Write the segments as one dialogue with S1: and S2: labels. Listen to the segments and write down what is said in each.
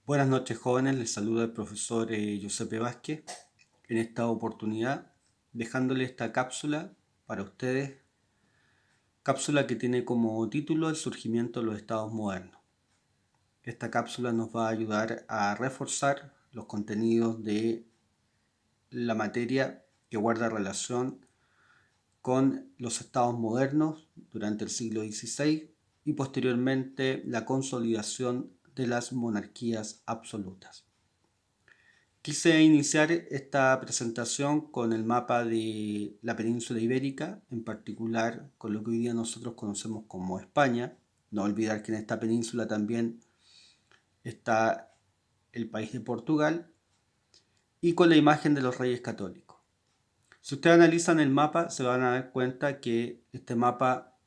S1: Buenas noches, jóvenes, les saluda el profesor Giuseppe Vázquez en esta oportunidad, dejándole esta cápsula para ustedes, cápsula que tiene como título El surgimiento de los estados modernos. Esta cápsula nos va a ayudar a reforzar los contenidos de la materia que guarda relación con los estados modernos durante el siglo XVI y posteriormente la consolidación de las monarquías absolutas. Quise iniciar esta presentación con el mapa de la península ibérica, en particular con lo que hoy día nosotros conocemos como España. No olvidar que en esta península también está el país de Portugal y con la imagen de los reyes católicos. Si ustedes analizan el mapa, se van a dar cuenta que este mapa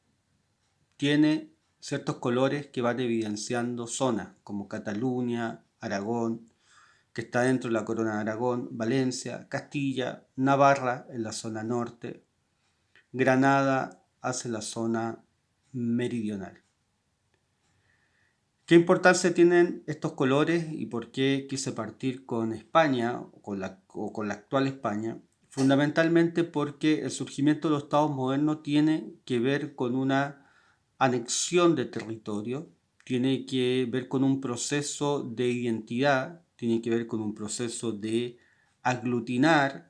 S1: tiene ciertos colores que van evidenciando zonas como Cataluña, Aragón, que está dentro de la corona de Aragón, Valencia, Castilla, Navarra en la zona norte, Granada hacia la zona meridional. ¿Qué importancia tienen estos colores y por qué quise partir con España o con la actual España? Fundamentalmente porque el surgimiento de los estados modernos tiene que ver con una anexión de territorio, tiene que ver con un proceso de identidad, tiene que ver con un proceso de aglutinar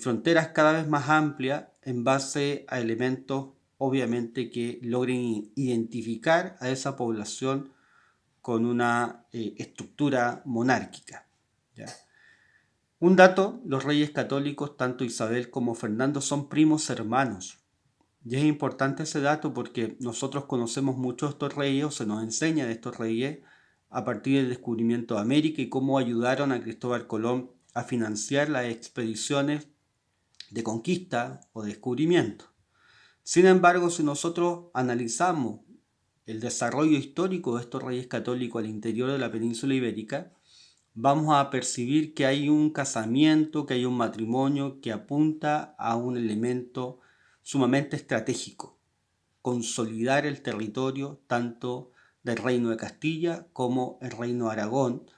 S1: fronteras cada vez más amplias en base a elementos obviamente que logren identificar a esa población con una estructura monárquica. ¿Ya? Un dato, los reyes católicos, tanto Isabel como Fernando, son primos hermanos. Y es importante ese dato porque nosotros conocemos mucho de estos reyes, o se nos enseña de estos reyes, a partir del descubrimiento de América y cómo ayudaron a Cristóbal Colón a financiar las expediciones de conquista o de descubrimiento. Sin embargo, si nosotros analizamos el desarrollo histórico de estos reyes católicos al interior de la península ibérica, vamos a percibir que hay un casamiento, que hay un matrimonio que apunta a un elemento sumamente estratégico: consolidar el territorio tanto del Reino de Castilla como el Reino de Aragón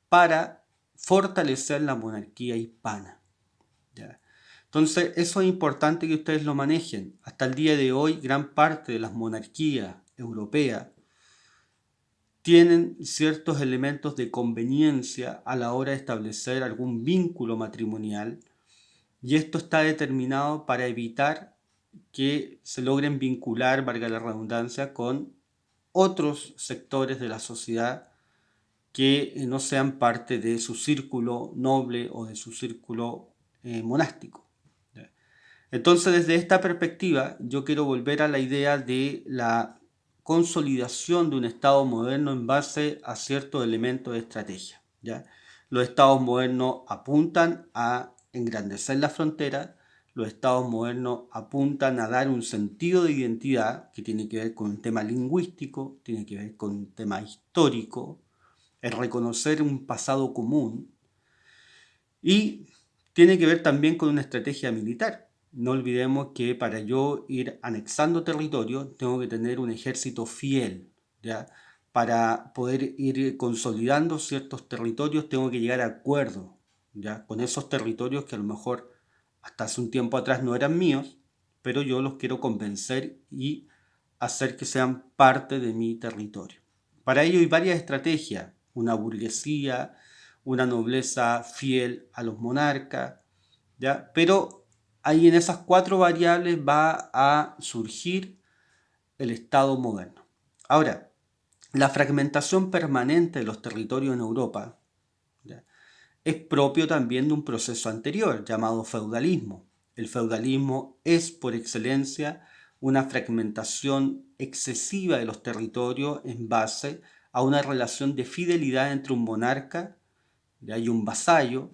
S1: para fortalecer la monarquía hispana. ¿Ya? Entonces, eso es importante que ustedes lo manejen. Hasta el día de hoy, gran parte de las monarquías europeas tienen ciertos elementos de conveniencia a la hora de establecer algún vínculo matrimonial, y esto está determinado para evitar que se logren vincular, valga la redundancia, con otros sectores de la sociedad que no sean parte de su círculo noble o de su círculo monástico. Entonces, desde esta perspectiva, yo quiero volver a la idea de la consolidación de un Estado moderno en base a ciertos elementos de estrategia. ¿Ya? Los Estados modernos apuntan a engrandecer la frontera, los Estados modernos apuntan a dar un sentido de identidad que tiene que ver con un tema lingüístico, tiene que ver con un tema histórico, el reconocer un pasado común, y tiene que ver también con una estrategia militar. No olvidemos que para yo ir anexando territorio tengo que tener un ejército fiel, ¿ya? Para poder ir consolidando ciertos territorios tengo que llegar a acuerdos, ¿ya? Con esos territorios que a lo mejor hasta hace un tiempo atrás no eran míos, pero yo los quiero convencer y hacer que sean parte de mi territorio. Para ello hay varias estrategias: una burguesía, una nobleza fiel a los monarcas, ¿ya? Pero ahí en esas cuatro variables va a surgir el Estado moderno. Ahora, la fragmentación permanente de los territorios en Europa, ¿ya?, es propio también de un proceso anterior llamado feudalismo. El feudalismo es por excelencia una fragmentación excesiva de los territorios en base a una relación de fidelidad entre un monarca y un vasallo,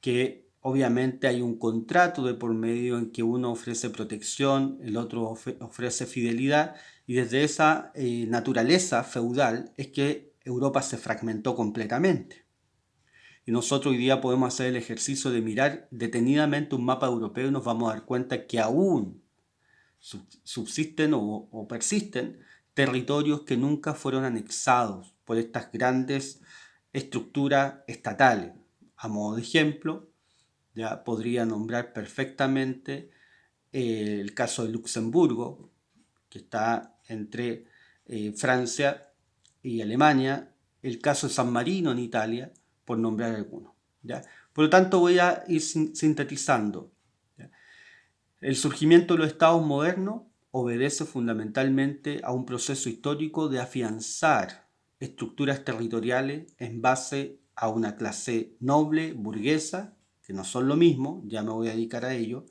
S1: que obviamente hay un contrato de por medio en que uno ofrece protección, el otro ofrece fidelidad, y desde esa naturaleza feudal es que Europa se fragmentó completamente. Y nosotros hoy día podemos hacer el ejercicio de mirar detenidamente un mapa europeo y nos vamos a dar cuenta que aún subsisten o persisten territorios que nunca fueron anexados. por estas grandes estructuras estatales. A modo de ejemplo, ya podría nombrar perfectamente el caso de Luxemburgo, que está entre Francia y Alemania, el caso de San Marino en Italia, por nombrar algunos, ¿ya? Por lo tanto, voy a ir sintetizando. ¿Ya? El surgimiento de los estados modernos obedece fundamentalmente a un proceso histórico de afianzar estructuras territoriales en base a una clase noble, burguesa, que no son lo mismo, ya me voy a dedicar a ello,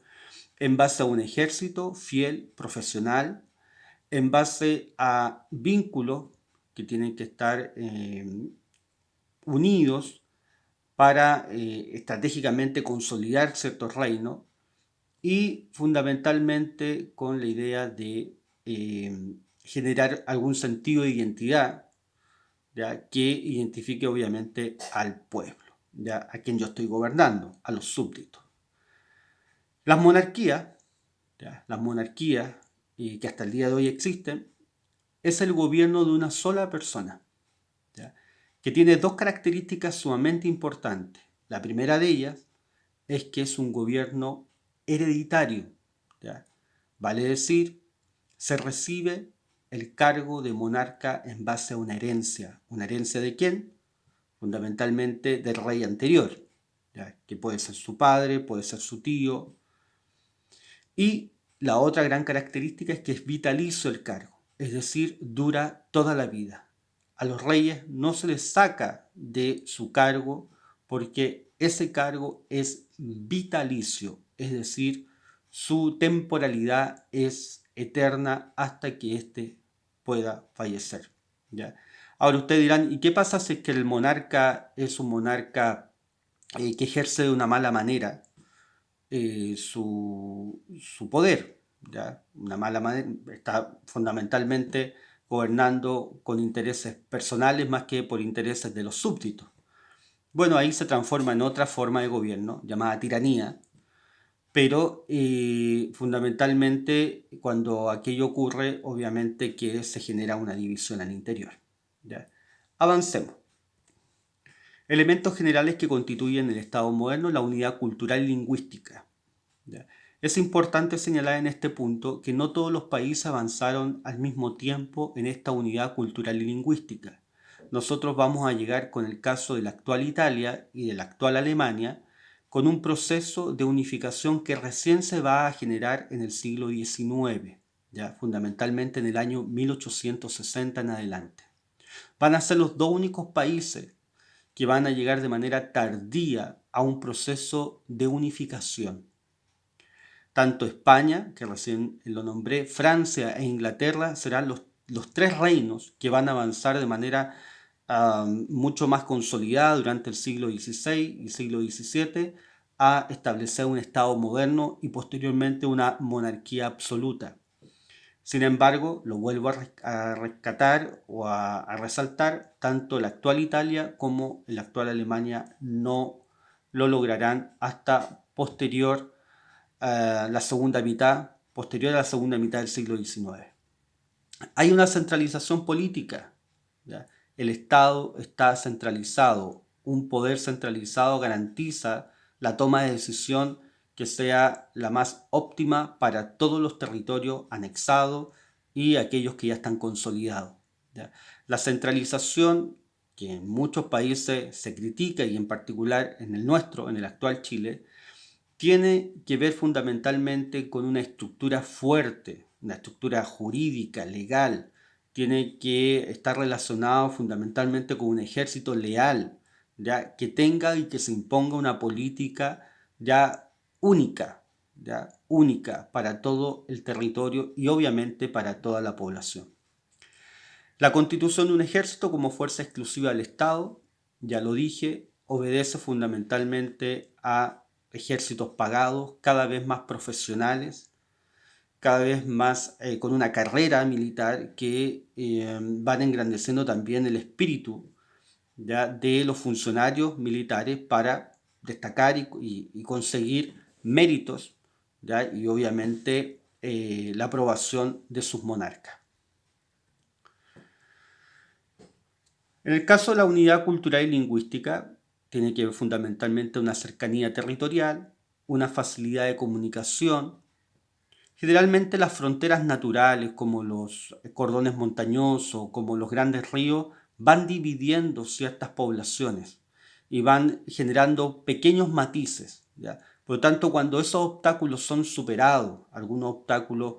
S1: en base a un ejército fiel, profesional, en base a vínculos que tienen que estar unidos para estratégicamente consolidar ciertos reinos y fundamentalmente con la idea de generar algún sentido de identidad, ¿ya? Que identifique obviamente al pueblo, ¿ya? A quien yo estoy gobernando, a los súbditos. Las monarquías, ¿ya? Las monarquías que hasta el día de hoy existen, es el gobierno de una sola persona, ¿ya? Que tiene dos características sumamente importantes. La primera de ellas es que es un gobierno hereditario, ¿ya? Vale decir, se recibe el cargo de monarca en base a una herencia. ¿Una herencia de quién? Fundamentalmente del rey anterior, ¿ya? Que puede ser su padre, puede ser su tío. Y la otra gran característica es que es vitalicio el cargo, es decir, dura toda la vida. A los reyes no se les saca de su cargo porque ese cargo es vitalicio, es decir, su temporalidad es eterna hasta que éste pueda fallecer, ¿ya? Ahora ustedes dirán, ¿y qué pasa si es que el monarca es un monarca que ejerce de una mala manera su poder? ¿Ya? Una mala manera, está fundamentalmente gobernando con intereses personales más que por intereses de los súbditos. Bueno, ahí se transforma en otra forma de gobierno llamada tiranía, pero fundamentalmente cuando aquello ocurre, obviamente que se genera una división al interior, ¿ya? Avancemos. Elementos generales que constituyen el Estado moderno: la unidad cultural y lingüística, ¿ya? Es importante señalar en este punto que no todos los países avanzaron al mismo tiempo en esta unidad cultural y lingüística. Nosotros vamos a llegar con el caso de la actual Italia y de la actual Alemania con un proceso de unificación que recién se va a generar en el siglo XIX, ya fundamentalmente en el año 1860 en adelante. Van a ser los dos únicos países que van a llegar de manera tardía a un proceso de unificación. Tanto España, que recién lo nombré, Francia e Inglaterra serán los tres reinos que van a avanzar de manera mucho más consolidada durante el siglo XVI y siglo XVII a establecer un Estado moderno y posteriormente una monarquía absoluta. Sin embargo, lo vuelvo a rescatar o a resaltar, tanto la actual Italia como la actual Alemania no lo lograrán hasta posterior posterior a la segunda mitad del siglo XIX. Hay una centralización política, ¿ya? El Estado está centralizado, un poder centralizado garantiza la toma de decisión que sea la más óptima para todos los territorios anexados y aquellos que ya están consolidados, ¿ya? La centralización, que en muchos países se critica y en particular en el nuestro, en el actual Chile, tiene que ver fundamentalmente con una estructura fuerte, una estructura jurídica, legal. Tiene que estar relacionado fundamentalmente con un ejército leal, ya que tenga y que se imponga una política ya única, ya única para todo el territorio y obviamente para toda la población. La constitución de un ejército como fuerza exclusiva del Estado, ya lo dije, obedece fundamentalmente a ejércitos pagados, cada vez más profesionales, cada vez más con una carrera militar que van engrandeciendo también el espíritu, ¿ya?, de los funcionarios militares para destacar y conseguir méritos, ¿ya?, y obviamente la aprobación de sus monarcas. En el caso de la unidad cultural y lingüística, tiene que ver fundamentalmente una cercanía territorial, una facilidad de comunicación. Generalmente las fronteras naturales, como los cordones montañosos, como los grandes ríos, van dividiendo ciertas poblaciones y van generando pequeños matices, ¿ya? Por lo tanto, cuando esos obstáculos son superados, algunos obstáculos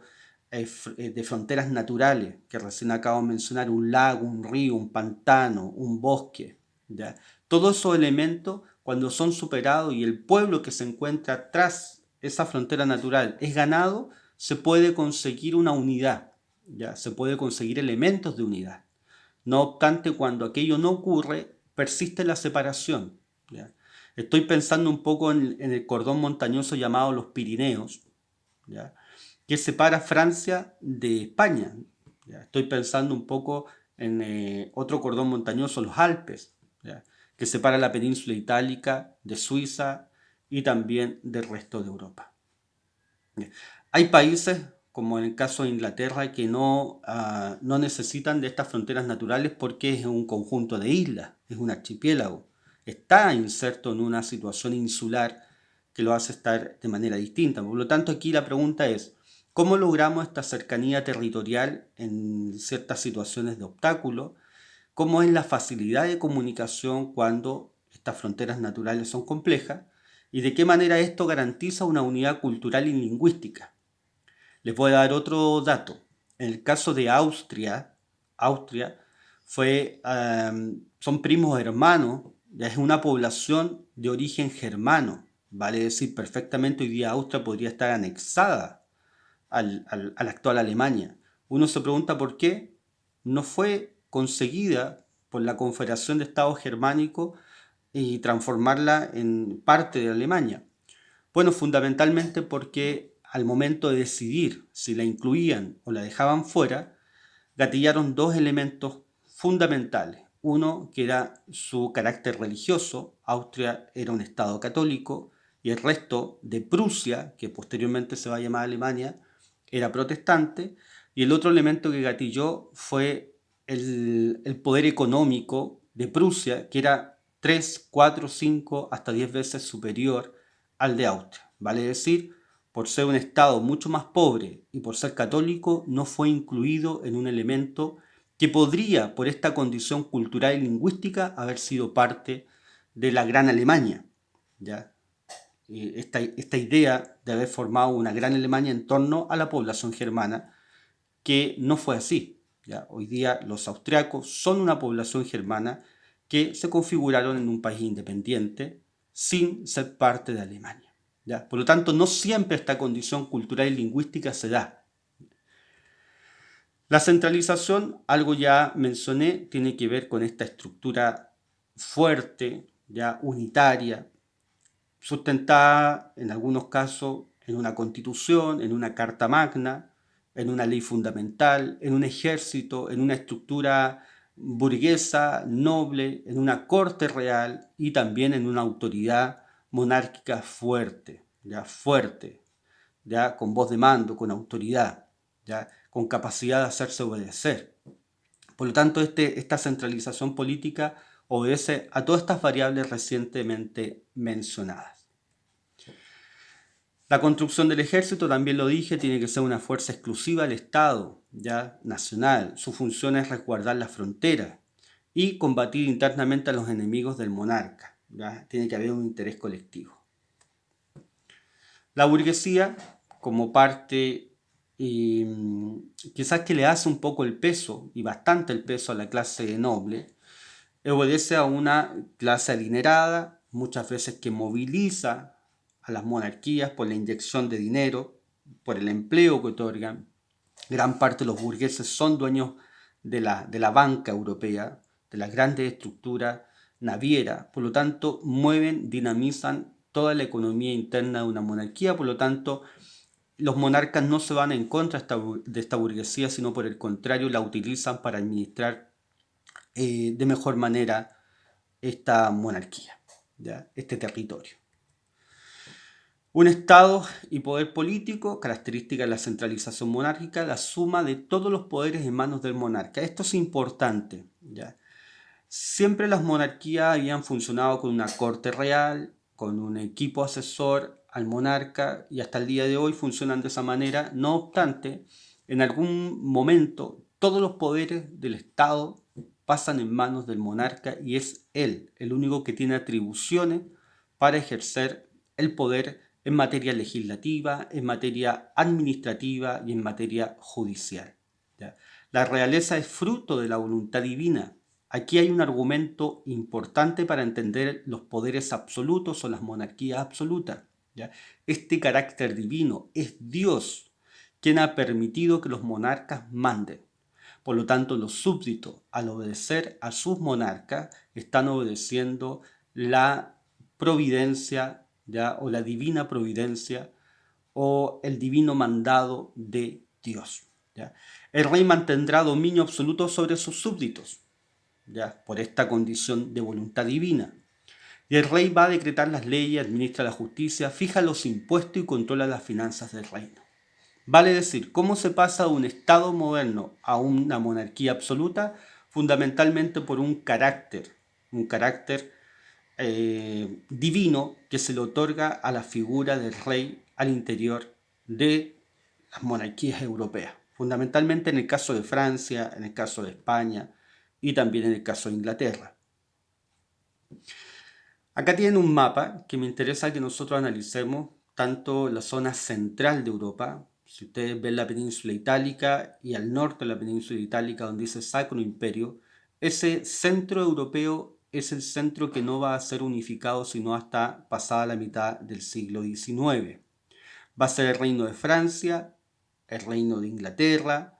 S1: de fronteras naturales, que recién acabo de mencionar, un lago, un río, un pantano, un bosque, ¿ya? Todos esos elementos, cuando son superados y el pueblo que se encuentra tras esa frontera natural es ganado, se puede conseguir una unidad, ¿ya? Se puede conseguir elementos de unidad. No obstante, cuando aquello no ocurre, persiste la separación, ¿ya? Estoy pensando un poco en el cordón montañoso llamado los Pirineos, ¿ya? Que separa Francia de España, ¿ya? Estoy pensando un poco en otro cordón montañoso, los Alpes, ¿ya? Que separa la península itálica de Suiza y también del resto de Europa. Hay países, como en el caso de Inglaterra, que no necesitan de estas fronteras naturales porque es un conjunto de islas, es un archipiélago. Está inserto en una situación insular que lo hace estar de manera distinta. Por lo tanto, aquí la pregunta es, ¿cómo logramos esta cercanía territorial en ciertas situaciones de obstáculo? ¿Cómo es la facilidad de comunicación cuando estas fronteras naturales son complejas? ¿Y de qué manera esto garantiza una unidad cultural y lingüística? Les voy a dar otro dato. En el caso de Austria son primos hermanos, ya es una población de origen germano. Vale decir, perfectamente hoy día Austria podría estar anexada a la actual Alemania. Uno se pregunta por qué no fue conseguida por la Confederación de Estados Germánicos y transformarla en parte de Alemania. Bueno, fundamentalmente porque al momento de decidir si la incluían o la dejaban fuera, gatillaron dos elementos fundamentales. Uno, que era su carácter religioso. Austria era un estado católico y el resto de Prusia, que posteriormente se va a llamar Alemania, era protestante. Y el otro elemento que gatilló fue el poder económico de Prusia, que era 3, 4, 5, hasta 10 veces superior al de Austria. Vale decir, por ser un estado mucho más pobre y por ser católico, no fue incluido en un elemento que podría, por esta condición cultural y lingüística, haber sido parte de la Gran Alemania, ¿ya? Esta idea de haber formado una Gran Alemania en torno a la población germana, que no fue así, ¿ya? Hoy día los austriacos son una población germana que se configuraron en un país independiente sin ser parte de Alemania, ¿ya? Por lo tanto, no siempre esta condición cultural y lingüística se da. La centralización, algo ya mencioné, tiene que ver con esta estructura fuerte, ya unitaria, sustentada en algunos casos en una constitución, en una carta magna, en una ley fundamental, en un ejército, en una estructura burguesa, noble, en una corte real y también en una autoridad monárquica fuerte, ya con voz de mando, con autoridad, ya con capacidad de hacerse obedecer. Por lo tanto, esta centralización política obedece a todas estas variables recientemente mencionadas. La construcción del ejército, también lo dije, tiene que ser una fuerza exclusiva del Estado, ya nacional. Su función es resguardar las fronteras y combatir internamente a los enemigos del monarca. ¿Ya? Tiene que haber un interés colectivo. La burguesía, como parte quizás que le hace un poco el peso, y bastante el peso a la clase noble, obedece a una clase adinerada, muchas veces que moviliza a las monarquías por la inyección de dinero, por el empleo que otorgan. Gran parte de los burgueses son dueños de la banca europea, de las grandes estructuras navieras, por lo tanto mueven, dinamizan toda la economía interna de una monarquía, por lo tanto los monarcas no se van en contra de esta burguesía, sino por el contrario la utilizan para administrar de mejor manera esta monarquía, ¿ya? Este territorio. Un Estado y poder político, característica de la centralización monárquica, la suma de todos los poderes en manos del monarca. Esto es importante, ¿ya? Siempre las monarquías habían funcionado con una corte real, con un equipo asesor al monarca y hasta el día de hoy funcionan de esa manera. No obstante, en algún momento todos los poderes del Estado pasan en manos del monarca y es él el único que tiene atribuciones para ejercer el poder en materia legislativa, en materia administrativa y en materia judicial. ¿Ya? La realeza es fruto de la voluntad divina. Aquí hay un argumento importante para entender los poderes absolutos o las monarquías absolutas. ¿Ya? Este carácter divino es Dios quien ha permitido que los monarcas manden. Por lo tanto, los súbditos, al obedecer a sus monarcas, están obedeciendo la providencia, ¿ya? O la divina providencia o el divino mandado de Dios. ¿Ya? El rey mantendrá dominio absoluto sobre sus súbditos, ¿ya? Por esta condición de voluntad divina. Y el rey va a decretar las leyes, administra la justicia, fija los impuestos y controla las finanzas del reino. Vale decir, ¿cómo se pasa de un Estado moderno a una monarquía absoluta? Fundamentalmente por un carácter divino que se le otorga a la figura del rey al interior de las monarquías europeas. Fundamentalmente en el caso de Francia, en el caso de España y también en el caso de Inglaterra. Acá tienen un mapa que me interesa que nosotros analicemos tanto la zona central de Europa. Si ustedes ven la península itálica y al norte de la península itálica donde dice Sacro Imperio, ese centro europeo es el centro que no va a ser unificado sino hasta pasada la mitad del siglo XIX. Va a ser el reino de Francia, el reino de Inglaterra,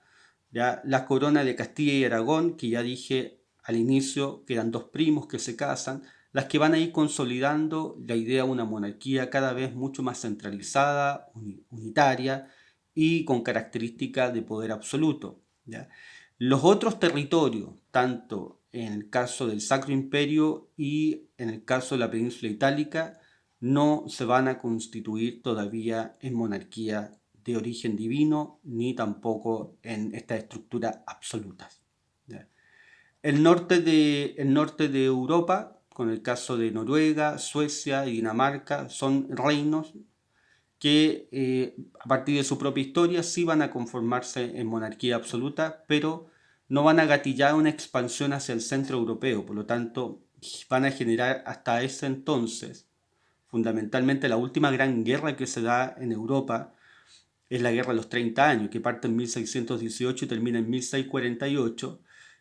S1: ¿ya? La corona de Castilla y Aragón, que ya dije al inicio que eran dos primos que se casan, las que van a ir consolidando la idea de una monarquía cada vez mucho más centralizada, unitaria y con características de poder absoluto. ¿Ya? Los otros territorios, tanto en el caso del Sacro Imperio y en el caso de la península itálica, no se van a constituir todavía en monarquía de origen divino, ni tampoco en estas estructuras absolutas. ¿Ya? El norte de Europa, con el caso de Noruega, Suecia y Dinamarca, son reinos que a partir de su propia historia sí van a conformarse en monarquía absoluta, pero no van a gatillar una expansión hacia el centro europeo, por lo tanto van a generar hasta ese entonces, fundamentalmente la última gran guerra que se da en Europa es la Guerra de los 30 años, que parte en 1618 y termina en 1648,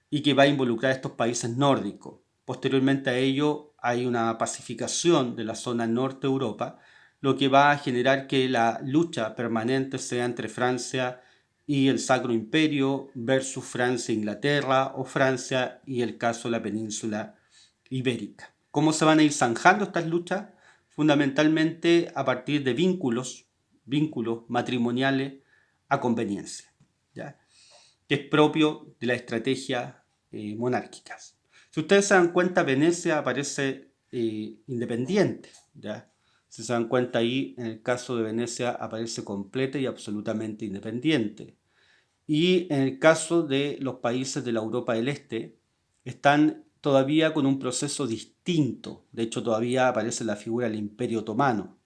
S1: y que va a involucrar a estos países nórdicos. Posteriormente a ello hay una pacificación de la zona norte de Europa, lo que va a generar que la lucha permanente sea entre Francia y el Sacro Imperio versus Francia e Inglaterra, o Francia y el caso de la península ibérica. ¿Cómo se van a ir zanjando estas luchas? Fundamentalmente a partir de vínculos matrimoniales a conveniencia, ¿ya? Que es propio de la estrategia monárquicas. Si ustedes se dan cuenta, Venecia aparece independiente, ¿ya? Si se dan cuenta ahí, en el caso de Venecia aparece completa y absolutamente independiente. Y en el caso de los países de la Europa del Este, están todavía con un proceso distinto. De hecho, todavía aparece la figura del Imperio Otomano,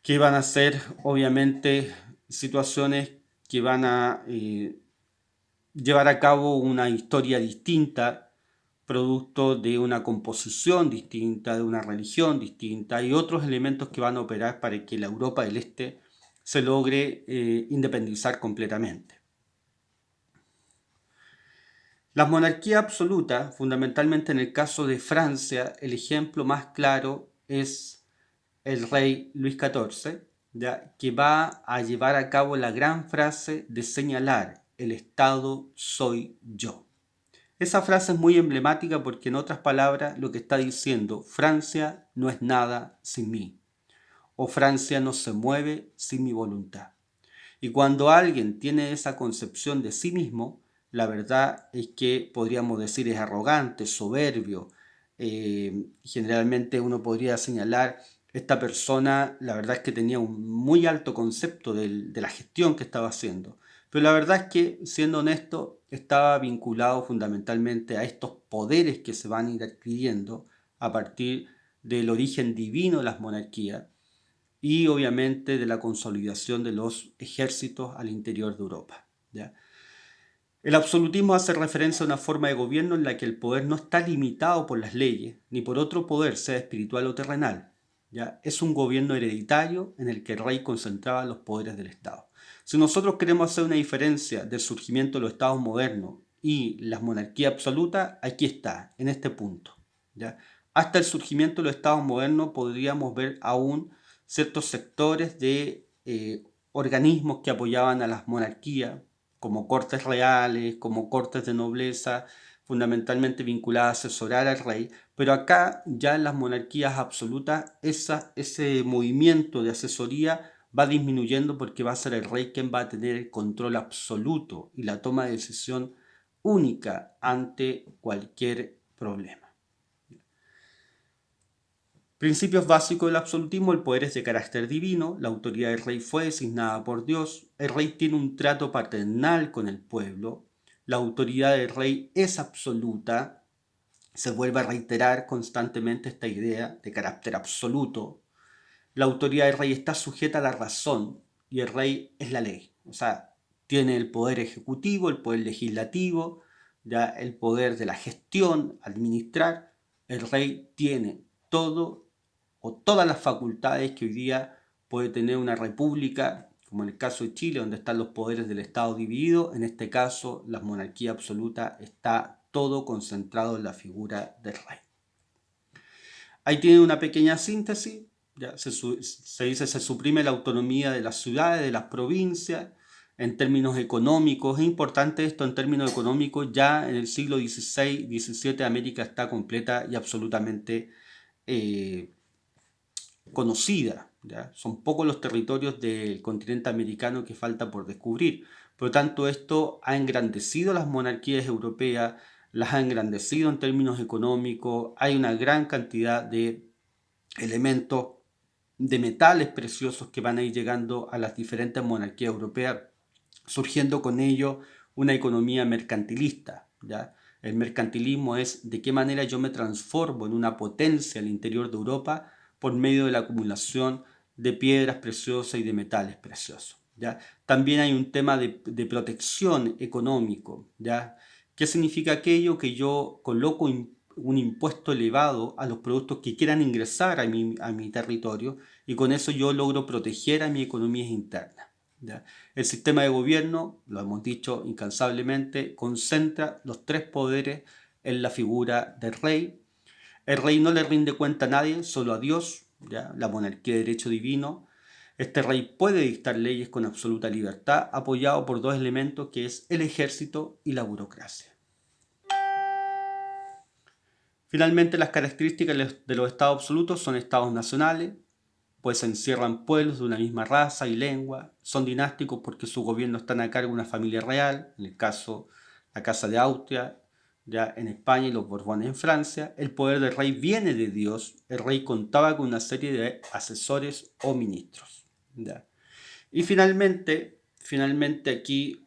S1: que van a ser obviamente situaciones que van a llevar a cabo una historia distinta, producto de una composición distinta, de una religión distinta y otros elementos que van a operar para que la Europa del Este se logre independizar completamente. Las monarquías absolutas, fundamentalmente en el caso de Francia, el ejemplo más claro es el rey Luis XIV, ¿ya? Que va a llevar a cabo la gran frase de señalar: el Estado soy yo. Esa frase es muy emblemática porque, en otras palabras, lo que está diciendo: Francia no es nada sin mí, o Francia no se mueve sin mi voluntad. Y cuando alguien tiene esa concepción de sí mismo, la verdad es que podríamos decir es arrogante, soberbio. Generalmente uno podría señalar, esta persona la verdad es que tenía un muy alto concepto de la gestión que estaba haciendo. Pero la verdad es que, siendo honesto, estaba vinculado fundamentalmente a estos poderes que se van a ir adquiriendo a partir del origen divino de las monarquías y obviamente de la consolidación de los ejércitos al interior de Europa, ¿ya? El absolutismo hace referencia a una forma de gobierno en la que el poder no está limitado por las leyes ni por otro poder, sea espiritual o terrenal. ¿Ya? Es un gobierno hereditario en el que el rey concentraba los poderes del Estado. Si nosotros queremos hacer una diferencia del surgimiento de los estados modernos y las monarquías absolutas, aquí está, en este punto, ¿ya? Hasta el surgimiento de los estados modernos podríamos ver aún ciertos sectores de organismos que apoyaban a las monarquías, como cortes reales, como cortes de nobleza, fundamentalmente vinculadas a asesorar al rey, pero acá ya en las monarquías absolutas ese movimiento de asesoría va disminuyendo porque va a ser el rey quien va a tener el control absoluto y la toma de decisión única ante cualquier problema. Principios básicos del absolutismo: el poder es de carácter divino, la autoridad del rey fue designada por Dios, el rey tiene un trato paternal con el pueblo, la autoridad del rey es absoluta, se vuelve a reiterar constantemente esta idea de carácter absoluto, la autoridad del rey está sujeta a la razón y el rey es la ley, o sea, tiene el poder ejecutivo, el poder legislativo, ya el poder de la gestión, administrar, el rey tiene todo o todas las facultades que hoy día puede tener una república, como en el caso de Chile, donde están los poderes del Estado divididos. En este caso, la monarquía absoluta, está todo concentrado en la figura del rey. Ahí tiene una pequeña síntesis. Ya se dice se suprime la autonomía de las ciudades, de las provincias. En términos económicos, es importante esto en términos económicos, ya en el siglo XVI, XVII América está completa y absolutamente conocida, ¿ya? Son pocos los territorios del continente americano que falta por descubrir. Por lo tanto, esto ha engrandecido las monarquías europeas, las ha engrandecido en términos económicos. Hay una gran cantidad de elementos de metales preciosos que van a ir llegando a las diferentes monarquías europeas, surgiendo con ello una economía mercantilista, ¿ya? El mercantilismo es de qué manera yo me transformo en una potencia al interior de Europa por medio de la acumulación de piedras preciosas y de metales preciosos, ¿ya? También hay un tema de protección económico, ¿ya? ¿Qué significa aquello? Que yo coloco un impuesto elevado a los productos que quieran ingresar a mi territorio y con eso yo logro proteger a mi economía interna, ¿ya? El sistema de gobierno, lo hemos dicho incansablemente, concentra los tres poderes en la figura del rey. El rey no le rinde cuenta a nadie, solo a Dios, ¿ya? La monarquía de derecho divino. Este rey puede dictar leyes con absoluta libertad, apoyado por dos elementos que es el ejército y la burocracia. Finalmente, las características de los estados absolutos son estados nacionales, pues se encierran pueblos de una misma raza y lengua, son dinásticos porque su gobierno está a cargo de una familia real, en el caso la Casa de Austria, ya en España y los Borbones en Francia. El poder del rey viene de Dios, el rey contaba con una serie de asesores o ministros, ¿ya? Y finalmente aquí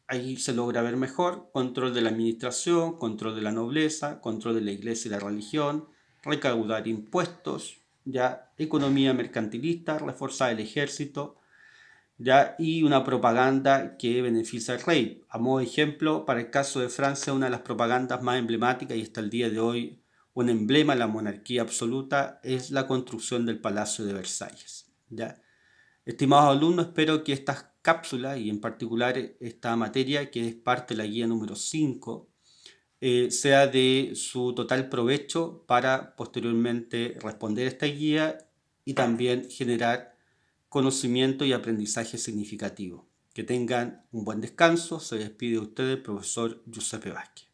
S1: ahí se logra ver mejor control de la administración, control de la nobleza, control de la iglesia y la religión, recaudar impuestos, ya economía mercantilista, reforzar el ejército, ya y una propaganda que beneficia al rey. A modo de ejemplo, para el caso de Francia, una de las propagandas más emblemáticas y hasta el día de hoy un emblema de la monarquía absoluta es la construcción del Palacio de Versalles, ya. Estimados alumnos, espero que estas cápsulas y en particular esta materia que es parte de la guía número 5 sea de su total provecho para posteriormente responder esta guía y también generar conocimiento y aprendizaje significativo. Que tengan un buen descanso. Se despide de ustedes el profesor Giuseppe Vázquez.